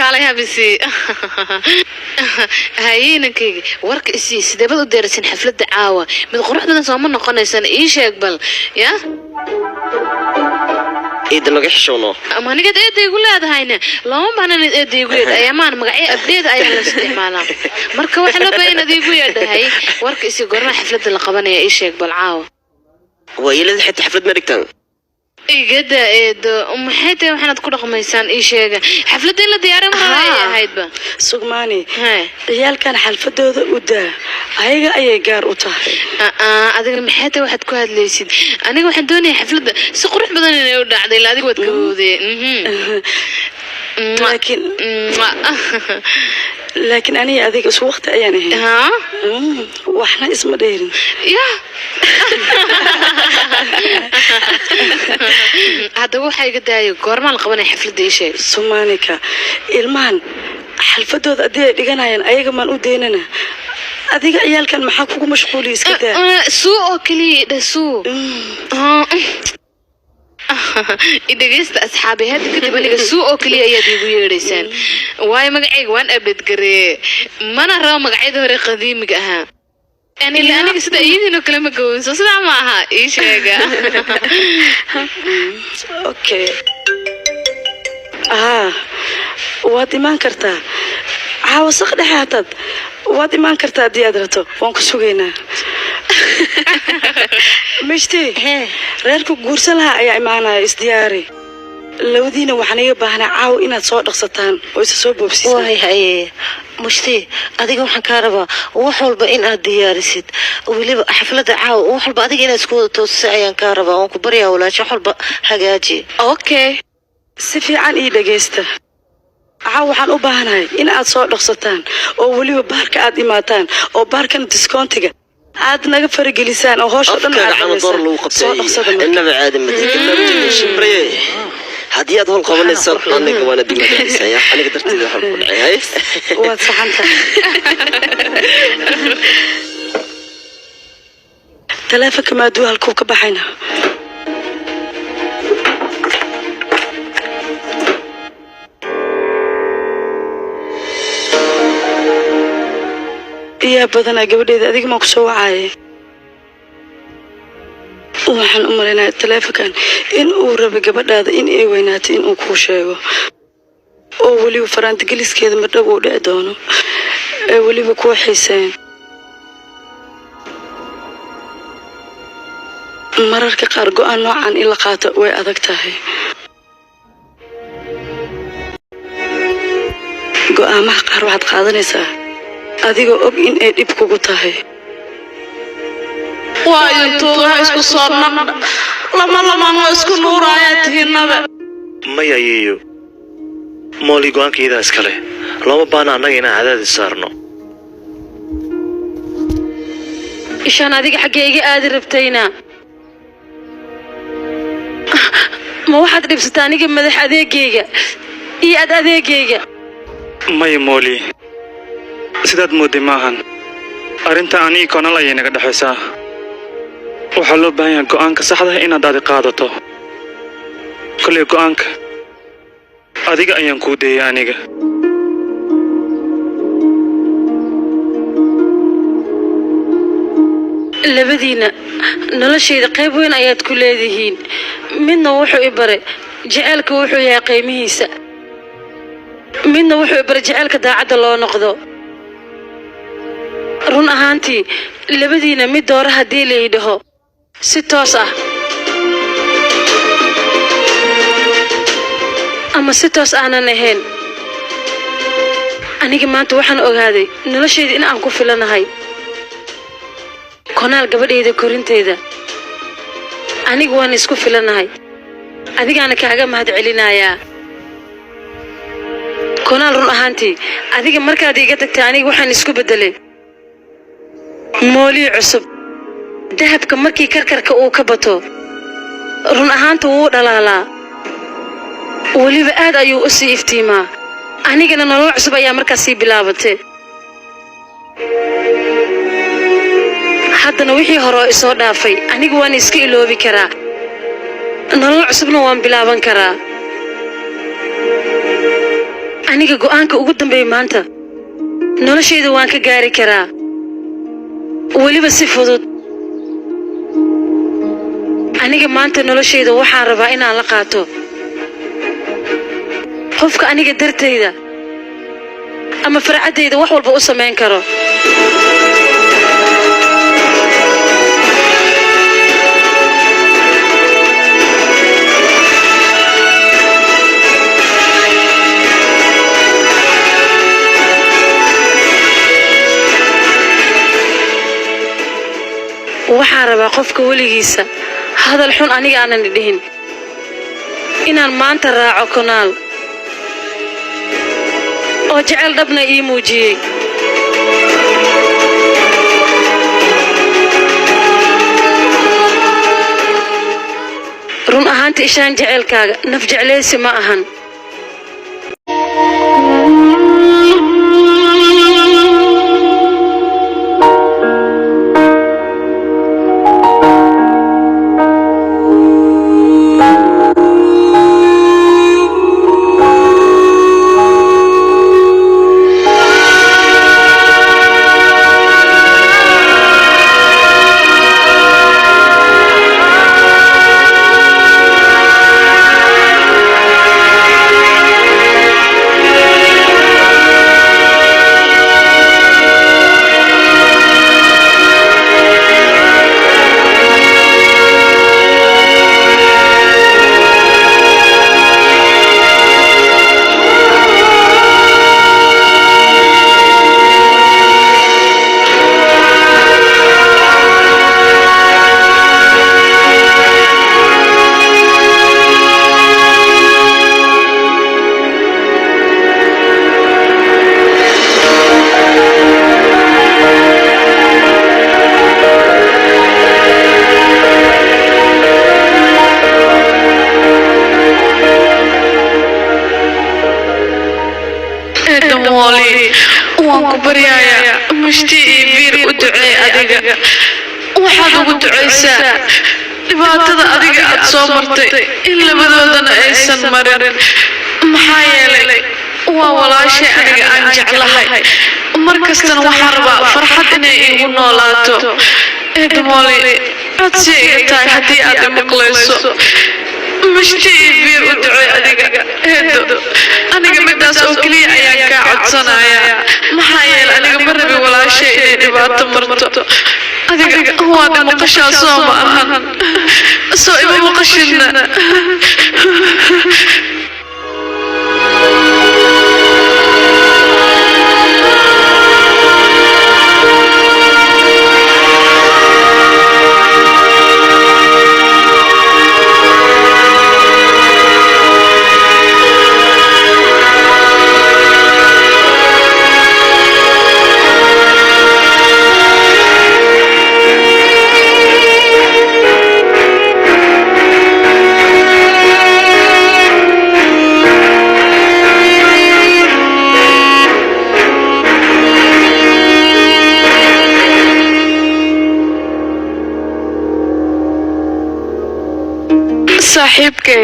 كالها بسي هايينك ورك إسي سدبل درسين حفلة دعوة من قروح بدنا صامنا قنيسان إيش يقبل يا إيد لقى حشونه ما نقدر إيد يقول هذا هينا لهم أنا إيد يقول أيام مقعي أبديت أيام الاستعمال مركب وحنا بين إيد يقول هاي ورك إسي قرنا حفلة اللقبانة إيش يقبل عاوة ويلد حتى حفلة مريكتان إيجاد إيد حتى وحنا تكون قميصان إيش هذا حفلة اللي ديارة مرة هاي با سقماني عيال كان حلفة وده هيجا أي جار وطاهي أديك حتى واحد كواد ليسيد أنا واحد دوني حفلة سقروح بدن يودع عدي لا أديك وتكودي لكن أنا أديك أسوق وقت يعني ها وإحنا اسمه ديرين يا هذا هو حاجة دايو كورمان القوانين حفلة دي شيء سومانيكا إلمان حلفة دود أدي ديجانا أيها من أوديننا أديك عيال كان محاكو مشغوليس كده سوء كلي ده سوء إذا جست أصحابي هاد كتب أنا سوء كلي يا دي ويرسان واي مقعد وان أبد قري ما نرى مقعد هو قديم جها يعني اللي أنا قصد أيدي إنه كلام جوز وصدق معها إيش هيك أوكي وادي ما كرتا عاوز أخذ حياتك وادي ما كرتا دي أدرته وانك سوينا مشتي رأيك جورسلها يا إيمانا إصدياري لو دينا وحنيجي بهنا عاو إن تصور رخصتان ويسوي بوبسي وهي مشتي أديك وحكاربا وحول بين الديارسيد ولي حفلة عاو وحول بأديك إن سكوت توسعين كاربا وكبريا ولا شحول حاجاتي أوكي سفي عن إيدا جيسته عاو حن أبهنا إن أتصور رخصتان ولي بارك أديماتان أو باركن ديسكونتيجا عاد نقفر جلسان أو هوش أفكار عن دور الوقت إنما عاد متكلم شمري هديات هو القوانين الصرف أنا قوانا دي مدرسة يا أنا قدرت ذا حرب العيايس وصحنت تلافك ما دوها الكوكب بحينا يا بدنا قبل إذا ذيك ما كسوة عاي وحن أمرنا التلافكان إن أورب قبل هذا إن إيه وينات إن أكوشة ولي وفرانت جلس كذا مرة ولا دونه ولي بكو حسين مرر كقارجو أنواع عن إلا قاطع وأذكتها جو أمح قار واحد قاضي adigoo og in ay dib kugu tahay waayo tooda isku soornaa lama isku nuuraayatiinaba mayayeeyo mooli go'aankeeda iskale lama baana annaga inaan cadaadis saarno ishaan adiga xaggeyga aadi rabtayna ma waxaad dhibsataa aniga madax adeegayga iyo adeegayga maya mooli sidaad mooday maahan arrinta anii koonal ayay naga dhaxaysaa waxaa loo baahan yahay go'aanka saxda inaad aadi qaadato kolay go'aanka adiga ayaan kuu deeyay aniga labadiina noloshayda qayb weyn ayaad ku leedihiin midna wuxuu i bare jaceylka wuxuu yahay qiimihiisa midna wuxuu i bare jaceylka daacadda loo noqdo run ahaantii labadiina mid doora haddii la yidhaho si toos ah ama si toos aanan ahayn aniga maanta waxaan ogaaday noloshayda in aan ku filanahay konaal gabadhayda korinteyda aniga waan isku filanahay adigaana kaaga mahad celinayaa konaal run ahaantii adiga markaad iga tagtay aniga waxaan isku beddelay mooli cusub dahabka markii karkarka uu ka bato run ahaanta wuu dhalaalaa weliba aad ayuu u sii iftiimaa anigana nolol cusub ayaa markaas sii bilaabatay haddana wixii hore oo isoo dhaafay aniga waan iska iloobi karaa nolol cusubna waan bilaaban karaa aniga go'aanka ugu dambeeya maanta noloshayda waan ka gaari karaa weliba si fudud aniga maanta noloshayda waxaan rabaa inaan la qaato qofka aniga dartayda ama farcadayda wax walba u samayn karo waxaan rabaa qofka weligiisa hadal xun aniga aanan dhihin inaan maanta raaco konaal oo jecel dhabna ii muujiyey run ahaanta ishaan jecelkaaga naf jeclaysi ma ahan waan ku baryayaa mushti iyo biir u duceey adiga waxaad ugu ducaysaa dhibaatada adiga aad soo martay in labadoodana aysan marin maxaa yeelay waa walaashay aniga aan jeclahay markastana waxaan rabaa farxad inay iigu noolaato eedmooli codsi iga tahay haddii aad imaqlayso mushti iyo biir u duceey adiga eedo aniga midaas oo keliya ayaan kaa codsanayaa maxaa yeelay aniga ma rabi walaashay inay dhibaato marto adiga waad maqashaa soo ma ahan soo ima maqashidna saaxiibkay